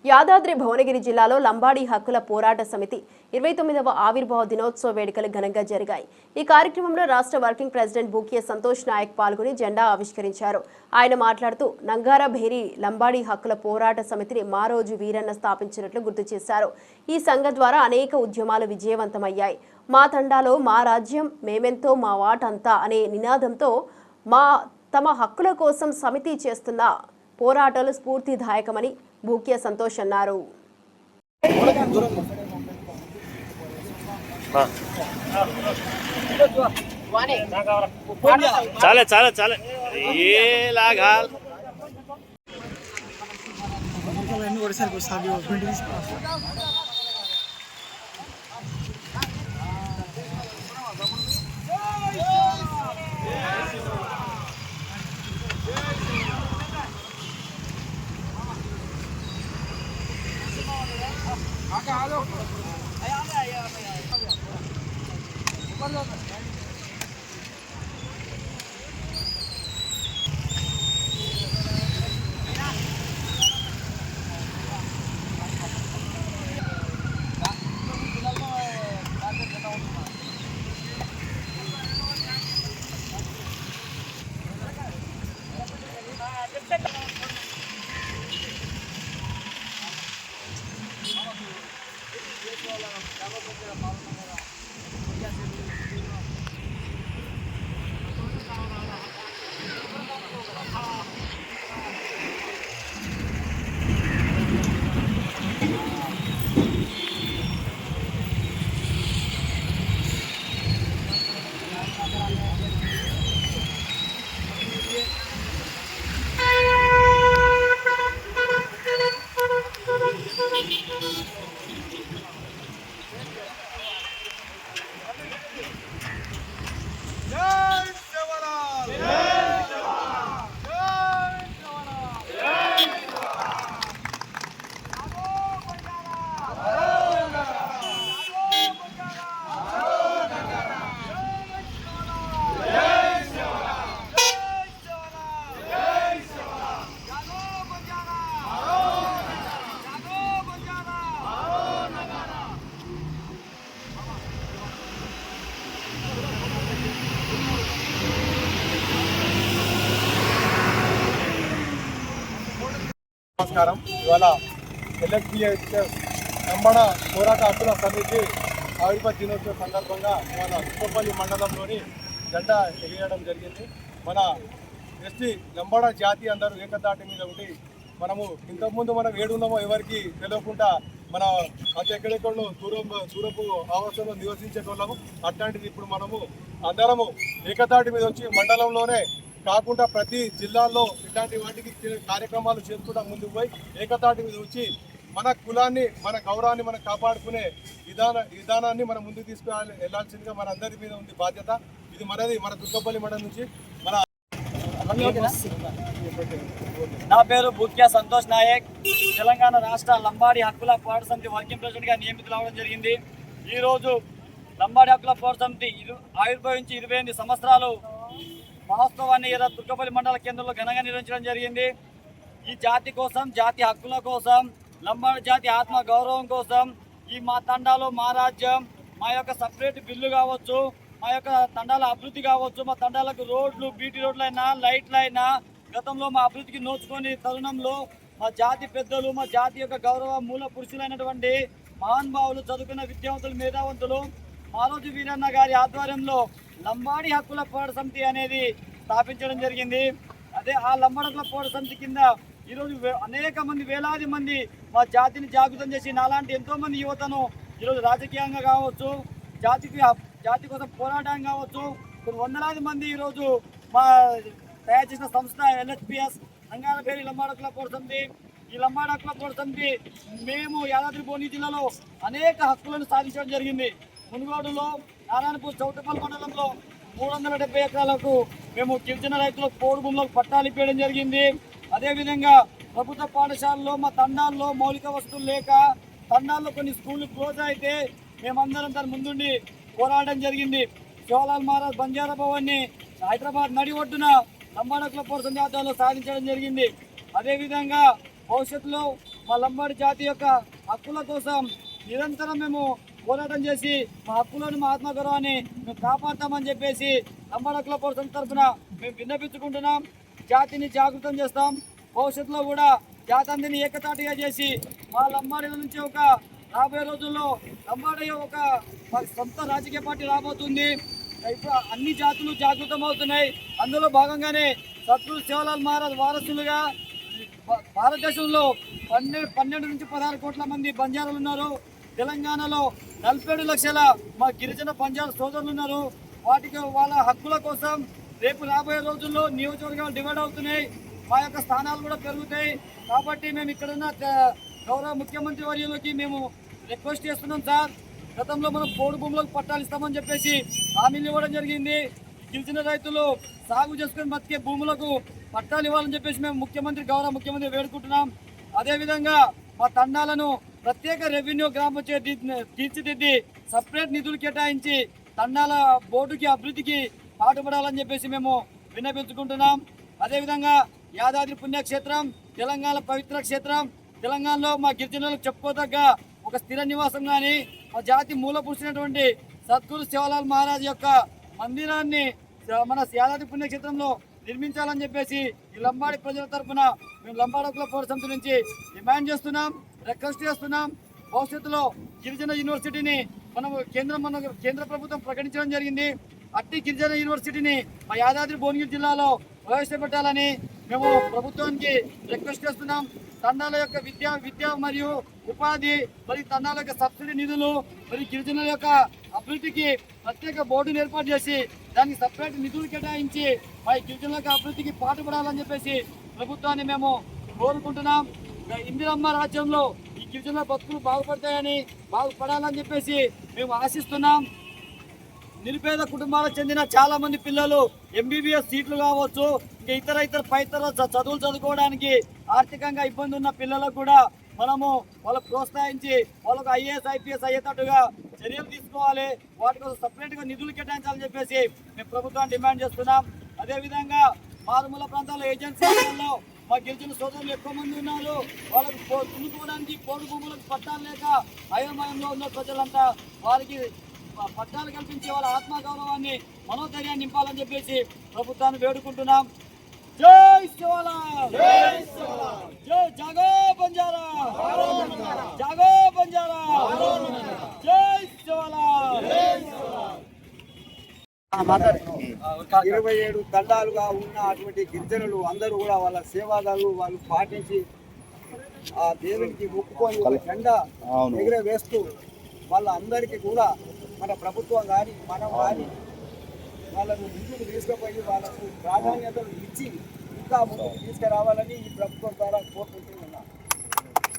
యాదాద్రి భువనగిరి జిల్లాలో లంబాడీ హక్కుల పోరాట సమితి 29వ ఆవిర్భావ దినోత్సవ వేడుకలు ఘనంగా జరిగాయి. ఈ కార్యక్రమంలో రాష్ట్ర వర్కింగ్ ప్రెసిడెంట్ బూక్య సంతోష్ నాయక్ పాల్గొని జెండా ఆవిష్కరించారు. ఆయన మాట్లాడుతూ నంగారా భేరీ లంబాడీ హక్కుల పోరాట సమితిని మారోజు వీరన్న స్థాపించినట్లు గుర్తు చేశారు. ఈ సంఘం ద్వారా అనేక ఉద్యమాలు విజయవంతమయ్యాయి. మా తండాలో మా రాజ్యం, మేమెంతో మా వాటంతా అనే నినాదంతో తమ హక్కుల కోసం సమితి చేస్తున్న పోరాటాలు స్ఫూర్తిదాయకమని బూక్య సంతోష్ అన్నారు. चाले चाले चाले ये लागाल నమస్కారం. ఇవాళ ఎల్ఎస్బిఎస్ లంబాడ పోరాట హక్కుల సమితి ఆవిర్భావ దినోత్సవ సందర్భంగా మన ఉప్పపల్లి మండలంలోని జెండా ఎగిరేయడం జరిగింది. మన ఎస్టీ లంబాడ జాతి అందరూ ఏకతాటి మీద ఉండి మనము ఇంతకుముందు మనం ఏడున్నామో ఎవరికి తెలియకుండా మన అది ఎక్కడెక్కడో దూరపు ఆవాసంలో నివసించేటోళ్ళము. అట్లాంటిది ఇప్పుడు మనము అందరము ఏకతాటి మీద వచ్చి మండలంలోనే కాకుండా ప్రతి జిల్లాల్లో ఇట్లాంటి వాటికి కార్యక్రమాలు చేసుకుంటా ముందుకు పోయి ఏకతాటి మీద వచ్చి మన కులాన్ని, మన గౌరవాన్ని మనం కాపాడుకునే విధానాన్ని మనం ముందుకు తీసుకుని వెళ్ళాల్సిందిగా మన అందరి మీద ఉంది బాధ్యత. ఇది మనది, మన దుర్గపల్లి మండలం నుంచి మన. నా పేరు బూక్య సంతోష్ నాయక్. తెలంగాణ రాష్ట్ర లంబాడి హక్కుల పోరాట సమితి వర్కింగ్ ప్రెసిడెంట్గా నియమితులు అవడం జరిగింది. ఈరోజు లంబాడి హక్కుల పోరాట సమితి ఆవిర్భవించి 28 సంవత్సరాలు మహోత్సవాన్ని దుర్గపల్లి మండల కేంద్రంలో ఘనంగా నిర్వహించడం జరిగింది. ఈ జాతి కోసం, జాతి హక్కుల కోసం, లంబాడి జాతి ఆత్మ గౌరవం కోసం ఈ మా తండాలో మా రాజ్యం, మా యొక్క సపరేట్ బిల్లు కావచ్చు, మా యొక్క తండాల అభివృద్ధి కావచ్చు, మా తండాలకు రోడ్లు, బీటీ రోడ్లైనా, లైట్లైనా గతంలో మా అభివృద్ధికి నోచుకొని తరుణంలో మా జాతి పెద్దలు, మా జాతి యొక్క గౌరవ మూల పురుషులైనటువంటి మహానుభావులు, చదువుకున్న విద్యావంతులు, మేధావంతులు మారోజు వీరన్న గారి ఆధ్వర్యంలో లంబాడి హక్కుల పోరాట సమితి అనేది స్థాపించడం జరిగింది. అదే ఆ లంబాడి హక్కుల పోరాట సమితి కింద ఈరోజు అనేక మంది, వేలాది మంది మా జాతిని జాగృతం చేసి నాలాంటి ఎంతోమంది యువతను ఈరోజు రాజకీయంగా కావచ్చు, జాతి కోసం పోరాటం కావచ్చు, కొన్ని వందలాది మంది ఈరోజు మా తయారు చేసిన సంస్థ ఎల్హెచ్పిఎస్ నంగారా భేరీ లంబాడి హక్కుల పోరాట సమితి. ఈ లంబాడి హక్కుల పోరాట సమితి మేము యాదాద్రి భువనగిరి జిల్లాలో అనేక హక్కులను సాధించడం జరిగింది. మునుగోడులో నారాయణపూర్ చౌటపల్లి మండలంలో 370 ఎకరాలకు మేము గిరిజన రైతులకు పోడు భూములకు పట్టాలు ఇప్పేయడం జరిగింది. అదేవిధంగా ప్రభుత్వ పాఠశాలలో మా తండాల్లో మౌలిక వస్తువులు లేక తండాల్లో కొన్ని స్కూళ్ళు క్లోజ్ అయితే మేమందరం దాని ముందుండి పోరాడడం జరిగింది. శివలాల్ మహారాజ్ బంజారా భవన్ని హైదరాబాద్ నడి ఒడ్డున లంబాడి హక్కుల పోరాట సమితి ఆధ్వర్యంలో సాధించడం జరిగింది. అదేవిధంగా భవిష్యత్తులో మా లంబాడి జాతి యొక్క హక్కుల కోసం నిరంతరం మేము పోరాటం చేసి మా హక్కులను మా ఆత్మగౌరవాన్ని మేము కాపాడతామని చెప్పేసి లంబాడి హక్కుల పోరాటం తరఫున మేము విన్నపించుకుంటున్నాం. జాతిని జాగృతం చేస్తాం. భవిష్యత్తులో కూడా జాతి అందరినీ ఏకతాటిగా చేసి మా లంబాడీల నుంచి ఒక రాబోయే రోజుల్లో లంబాడి ఒక సొంత రాజకీయ పార్టీ రాబోతుంది. ఇప్పుడు అన్ని జాతులు జాగృతం అవుతున్నాయి. అందులో భాగంగానే సద్గురు శివలాల్ మహారాజ్ వారసులుగా భారతదేశంలో 12 నుంచి 16 కోట్ల మంది బంజారాలు ఉన్నారు. తెలంగాణలో 47 లక్షల మా గిరిజన బంజారా సోదరులు ఉన్నారు. వాటికి వాళ్ళ హక్కుల కోసం రేపు రాబోయే రోజుల్లో నియోజకవర్గాలు డివైడ్ అవుతున్నాయి. మా యొక్క స్థానాలు కూడా పెరుగుతాయి. కాబట్టి మేము ఇక్కడున్న గౌరవ ముఖ్యమంత్రి వర్యులకి మేము రిక్వెస్ట్ చేస్తున్నాం. సార్, గతంలో మనం పోడు భూములకు పట్టాలు ఇస్తామని చెప్పేసి హామీలు ఇవ్వడం జరిగింది. గిరిజన రైతులు సాగు చేసుకుని బతికే భూములకు పట్టాలు ఇవ్వాలని చెప్పేసి మేము గౌరవ ముఖ్యమంత్రి వేడుకుంటున్నాం. అదేవిధంగా మా తండాలను ప్రత్యేక రెవెన్యూ గ్రామ పంచాయతీ తీర్చిదిద్ది సపరేట్ నిధులు కేటాయించి తండాల బోర్డుకి అభివృద్ధికి పాటుపడాలని చెప్పేసి మేము విన్నపించుకుంటున్నాం. అదేవిధంగా యాదాద్రి పుణ్యక్షేత్రం తెలంగాణ పవిత్ర క్షేత్రం. తెలంగాణలో మా గిరిజనులకు చెప్పుకోదగ్గ ఒక స్థిర నివాసం కానీ మా జాతి మూల పురుషునటువంటి సద్గురు శివలాల్ మహారాజ్ యొక్క మందిరాన్ని మన యాదాద్రి పుణ్యక్షేత్రంలో నిర్మించాలని చెప్పేసి ఈ లంబాడి ప్రజల తరఫున మేము లంబాడి హక్కుల పోరాట సమితి నుంచి డిమాండ్ చేస్తున్నాం, రిక్వెస్ట్ చేస్తున్నాం. భవిష్యత్తులో గిరిజన యూనివర్సిటీని కేంద్ర ప్రభుత్వం ప్రకటించడం జరిగింది. అట్టి గిరిజన యూనివర్సిటీని మా యాదాద్రి భువనగిరి జిల్లాలో ప్రవేశపెట్టాలని మేము ప్రభుత్వానికి రిక్వెస్ట్ చేస్తున్నాం. తండాల యొక్క విద్య మరియు ఉపాధి మరియు తండాల యొక్క సబ్సిడీ నిధులు మరియు గిరిజనుల యొక్క అభివృద్ధికి ప్రత్యేక బోర్డును ఏర్పాటు చేసి దానికి సపరేట్ నిధులు కేటాయించి మా గిరిజనుల యొక్క అభివృద్ధికి పాటుపడాలని చెప్పేసి ప్రభుత్వాన్ని మేము కోరుకుంటున్నాం. ఇందిరమ్మ రాజ్యంలో ఈ గిరిజనుల బతుకులు బాగుపడాలని చెప్పేసి మేము ఆశిస్తున్నాం. నిరుపేద కుటుంబాలకు చెందిన చాలా మంది పిల్లలు ఎంబీబీఎస్ సీట్లు కావచ్చు, ఇంకా ఇతర పైతర చదువులు చదువుకోవడానికి ఆర్థికంగా ఇబ్బంది ఉన్న పిల్లలకు కూడా మనము వాళ్ళకు ప్రోత్సహించి వాళ్ళకు ఐఏఎస్ ఐపీఎస్ అయ్యేటట్టుగా చర్యలు తీసుకోవాలి. వాటి కోసం సపరేట్గా నిధులు కేటాయించాలని చెప్పేసి మేము ప్రభుత్వాన్ని డిమాండ్ చేస్తున్నాం. అదేవిధంగా మారుమూల ప్రాంతాల్లో ఏజెన్సీలలో మా గిరిజన సోదరులు ఎక్కువ మంది ఉన్నారు. వాళ్ళకు దున్నుకోవడానికి పోడు భూములకు పట్టాలు లేక అయోమయంలో ఉన్న ప్రజలంతా వారికి పట్టాలు కల్పించి వాళ్ళ ఆత్మగౌరవాన్ని మనోధైర్యాన్ని నింపాలని చెప్పేసి ప్రభుత్వాన్ని వేడుకుంటున్నాం. జై శివలాల్, జై జాగో బంజారా, జాగో బంజారా, జై శివలాల్. 27 తండాలుగా ఉన్న అటువంటి గిరిజనులు అందరూ కూడా వాళ్ళ సేవాదాలు వాళ్ళు పాటించి ఆ దేవునికి మొక్కుకొని వాళ్ళ జెండా ఎగరవేస్తూ వాళ్ళందరికీ కూడా మన ప్రభుత్వం కానీ మనం కానీ వాళ్ళను ముందుకు తీసుకుపోయి వాళ్ళకు ప్రాధాన్యతలు ఇచ్చి ఇంకా ముందుకు తీసుకురావాలని ఈ ప్రభుత్వం ద్వారా కోరుకుంటున్నాం.